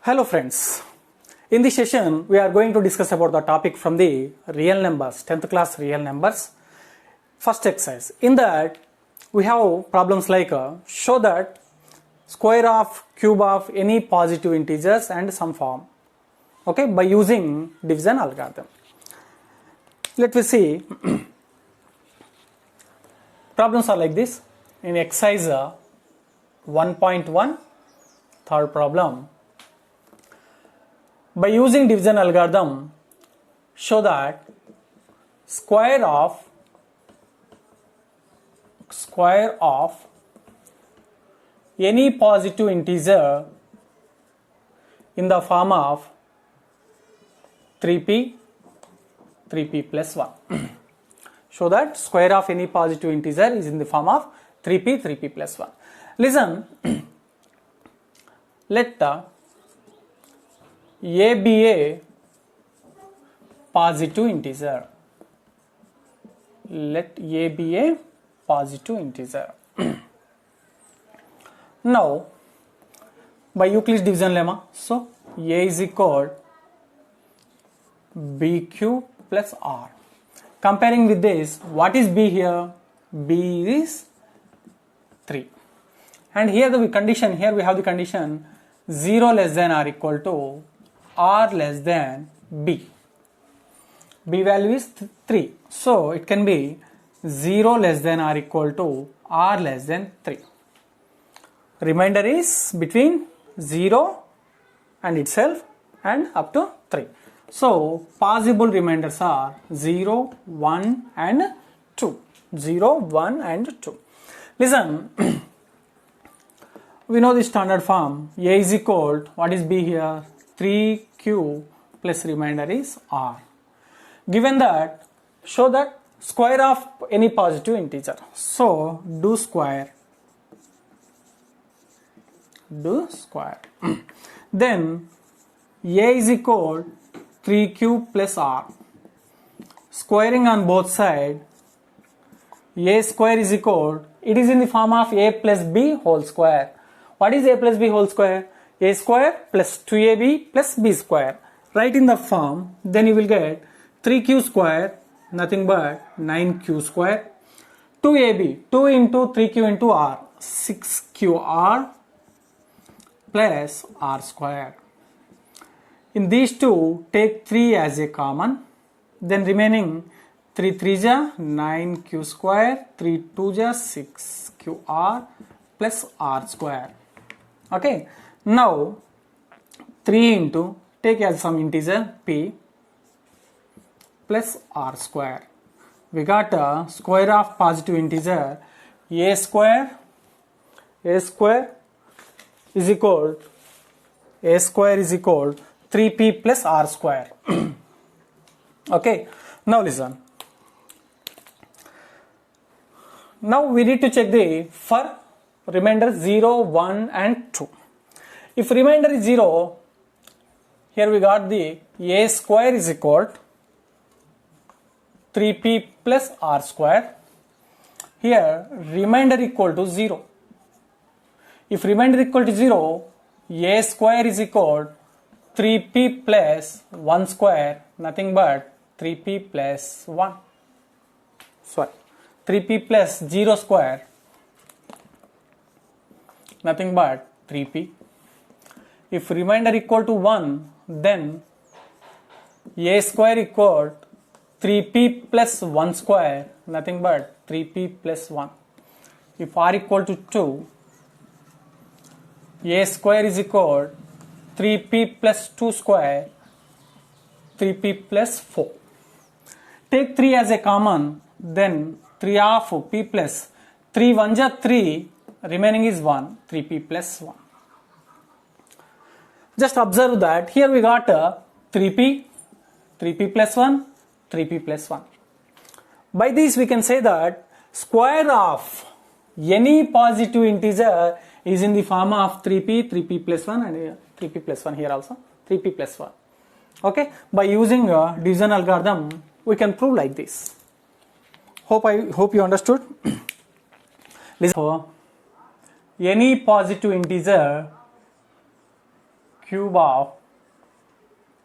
Hello friends, in this session we are going to discuss about the topic from the real numbers, 10th class real numbers. First exercise, in that we have problems like show that square of cube of any positive integers and some form, okay, by using division algorithm. Let me see. Problems are like this. In exercise 1.1, third problem, by using division algorithm, show that square of any positive integer in the form of 3p plus 1. Show that square of any positive integer is in the form of 3p plus 1. Listen, let a be a positive integer. Let a be a positive integer. Now, by Euclid's division lemma, so a is equal bq plus r. Comparing with this, what is b here? B is 3. And here the condition, here we have the condition 0 less than or equal to r less than b. B value is 3. So it can be 0 less than or equal to r less than 3. Remainder is between 0 and itself and up to 3. So possible remainders are 0, 1 and 2. 0, 1 and 2. Listen, we know the standard form. A is equal, what is b here? 3q plus remainder is r. Given that, show that square of any positive integer. So do square. Then a is equal 3q plus r. Squaring on both sides, a square is equal, it is in the form of a plus b whole square. What is a plus b whole square? A square plus 2ab plus b square. Write in the form, then you will get 3q square, nothing but 9q square. 2ab, 2 into 3q into r, 6qr plus r square. In these two, take 3 as a common, then remaining 3 3 ja 9q square, 3 2 ja 6qr plus r square. Okay, now 3 into, take as some integer p plus r square. We got a square of positive integer a square is equal 3p plus r square. Okay, now listen. Now we need to check the for remainder 0, 1 and 2. If remainder is 0, here we got the a square is equal 3p plus r square. Here remainder equal to 0. If remainder equal to 0, a square is equal 3p plus 1 square, nothing but 3p plus 1. Sorry, 3p plus 0 square, nothing but 3p. If remainder equal to 1, then a square equal 3p plus 1 square, nothing but 3p plus 1. If r equal to 2, a square is equal 3p plus 2 square, 3p plus 4. Take 3 as a common, then 3 of p plus 3 1 ja 3, remaining is 1, 3p plus 1. Just observe that here we got 3p plus 1, 3p plus 1. By this we can say that square of any positive integer is in the form of 3p plus 1 and 3p plus 1 here also, 3p plus 1. Okay, by using division algorithm we can prove like this. Hope you understood. Listen, any positive integer cube of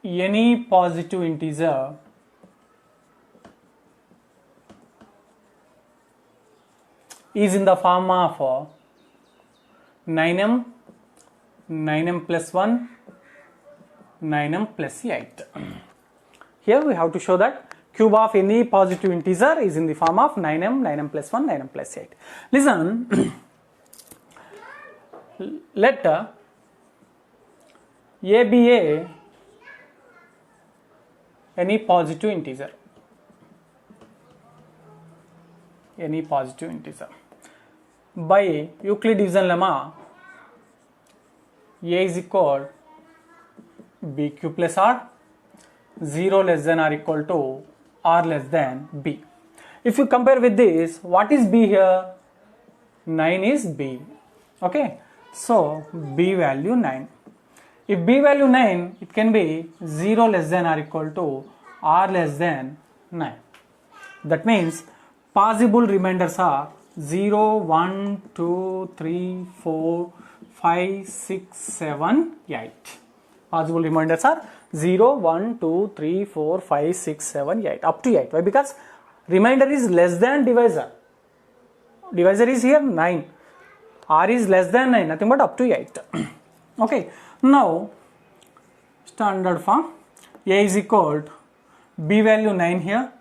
any positive integer is in the form of 9m, 9m plus 1, 9m plus 8. Here we have to show that cube of any positive integer is in the form of 9m, 9m plus 1, 9m plus 8. Listen, let A be any positive integer. Any positive integer. By Euclid division lemma, A is equal B cube plus R, 0 less than or equal to R less than B. If you compare with this, what is B here? 9 is B. Okay, so B value 9. If B value 9, it can be 0 less than or equal to R less than 9. That means possible remainders are 0, 1, 2, 3, 4, 5, 6, 7, 8. Possible remainders are 0, 1, 2, 3, 4, 5, 6, 7, 8. Up to 8. Why? Because remainder is less than divisor. Divisor is here 9. R is less than 9. Nothing but up to 8. Okay. Now, standard form. A is equal to B value 9 here.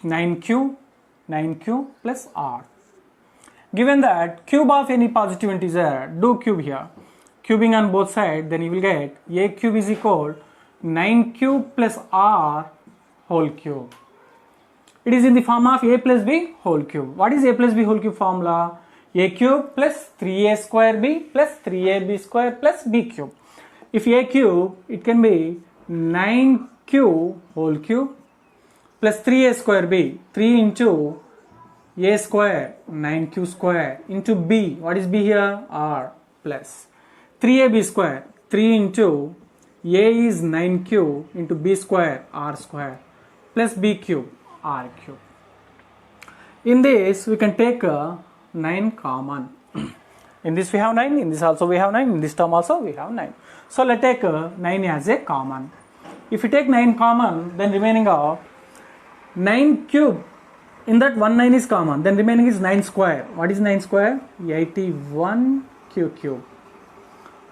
9q plus R. Given that cube of any positive integer, do cube here. Cubing on both sides, then you will get A cube is equal 9q plus R whole cube. It is in the form of A plus B whole cube. What is A plus B whole cube formula? A cube plus 3A square B plus 3AB square plus B cube. If A cube, it can be 9q whole cube plus 3A square B, 3 into A square, 9q square into B. What is B here? R plus 3AB square, 3 into A is 9q into B square, R square plus B cube, R cube. In this, we can take 9 common. In this we have 9, in this also we have 9, in this term also we have 9. So let's take 9 as a common. If you take 9 common, then remaining of 9 cube, in that 1 9 is common, then remaining is 9 square. What is 9 square? 81 q cube.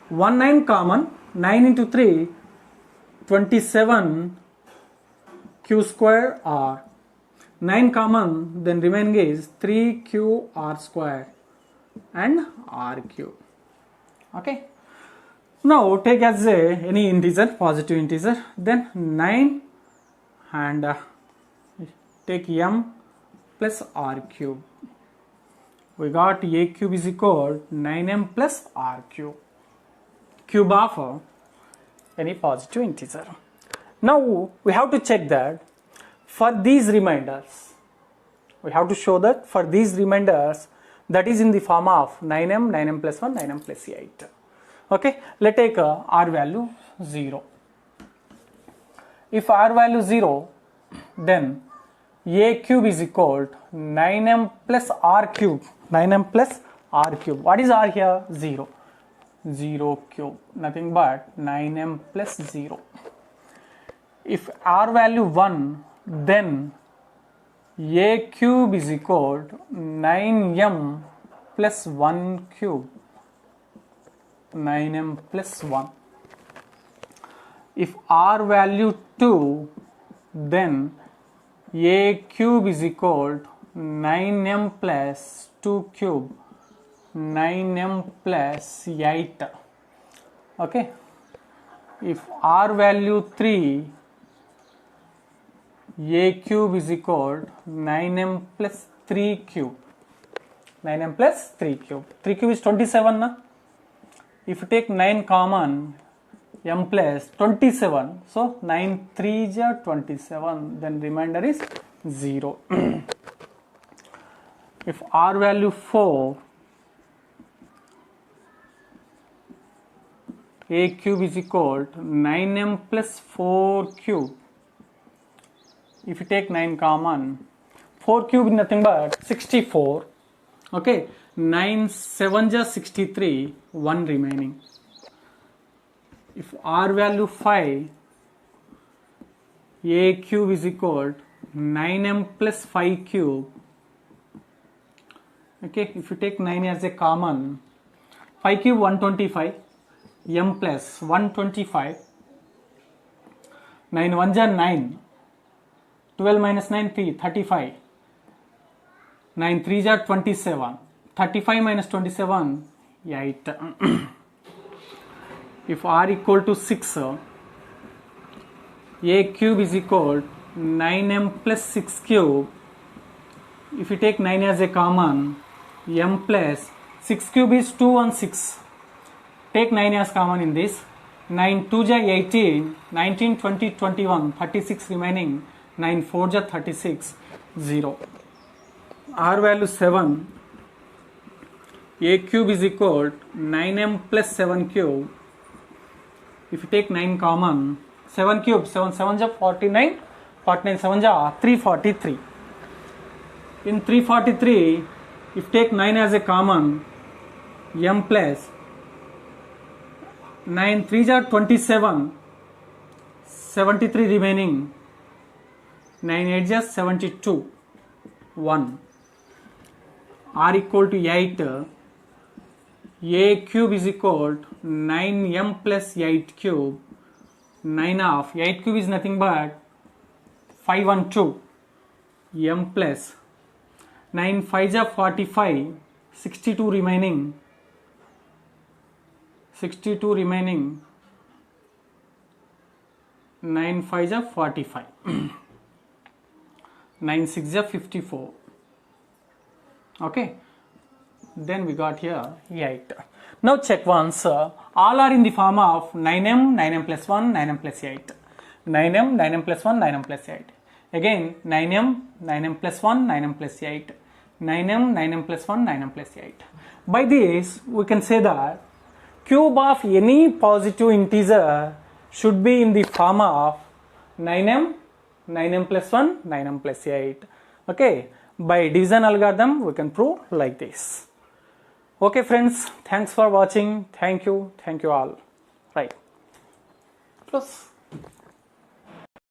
1 9 common, 9 into 3, 27 q square R. 9 common, then remaining is 3q R square and R cube. Okay. Now take as any integer, positive integer, then 9 and take m plus R cube. We got A cube is equal 9m plus R cube. Cube of any positive integer. Now we have to check that for these reminders, we have to show that for these reminders, that is in the form of 9m, 9m plus 1, 9m plus 8. Okay, let's take R value 0. If R value 0, then A cube is equal to 9m plus R cube. 9m plus R cube. What is R here? 0. 0 cube. Nothing but 9m plus 0. If R value 1, then A cube is equal to 9m plus 1 cube. 9m plus 1. If R value 2, then A cube is equal to 9m plus 2 cube. 9m plus 8. Okay. If R value 3, A cube is equal to 9m plus 3 cube. 9m plus 3 cube. 3 cube is 27. Na? If you take 9 common, m plus 27. So 9 3 is 27. Then remainder is 0. If R value 4, A cube is equal to 9m plus 4 cube. If you take 9 common, 4 cube is nothing but 64. Okay, 9 7 just 63, 1 remaining. if r value 5, a cube is equal to 9m plus 5 cube. Okay, if you take 9 as a common, 5 cube 125, m plus 125, 9 1s are 9, 12 minus 9 3, 35, 9 3s are 27, 35 minus 27, 8. If r equal to 6, a cube is equal to 9m plus 6 cube. If you take 9 as a common, m plus 6 cube is 2 and 6. Take 9 as common in this. 9 2 ja 18, 19 20 21, 36 remaining, 9 4 ja 36, 0. R value 7, a cube is equal to 9m plus 7 cube. If you take 9 common, 7 cube, 7 7 ja 49, 49 7 ja 343. In 343, if take 9 as a common, m plus 9 3 ja 27, 73 remaining, 9 8 ja 72, 1. R equal to 8, a cube is equal to 9m plus 8 cube. 9 of 8 cube is nothing but 5 and 2, m plus 9 5 ja 45, 62 remaining, 62 remaining, 9 5 ja 45, 9 6 ja 54. Okay, then we got here 8. Now check once, all are in the form of 9m, 9m plus 1, 9m plus 8, 9m, 9m plus 1, 9m plus 8, again 9m, 9m plus 1, 9m plus 8, 9m, 9m plus 1, 9m plus 8. By this, we can say that cube of any positive integer should be in the form of 9m, 9m plus 1, 9m plus 8. Okay, by division algorithm, we can prove like this. Okay friends, thanks for watching. Thank you all. Right. Close.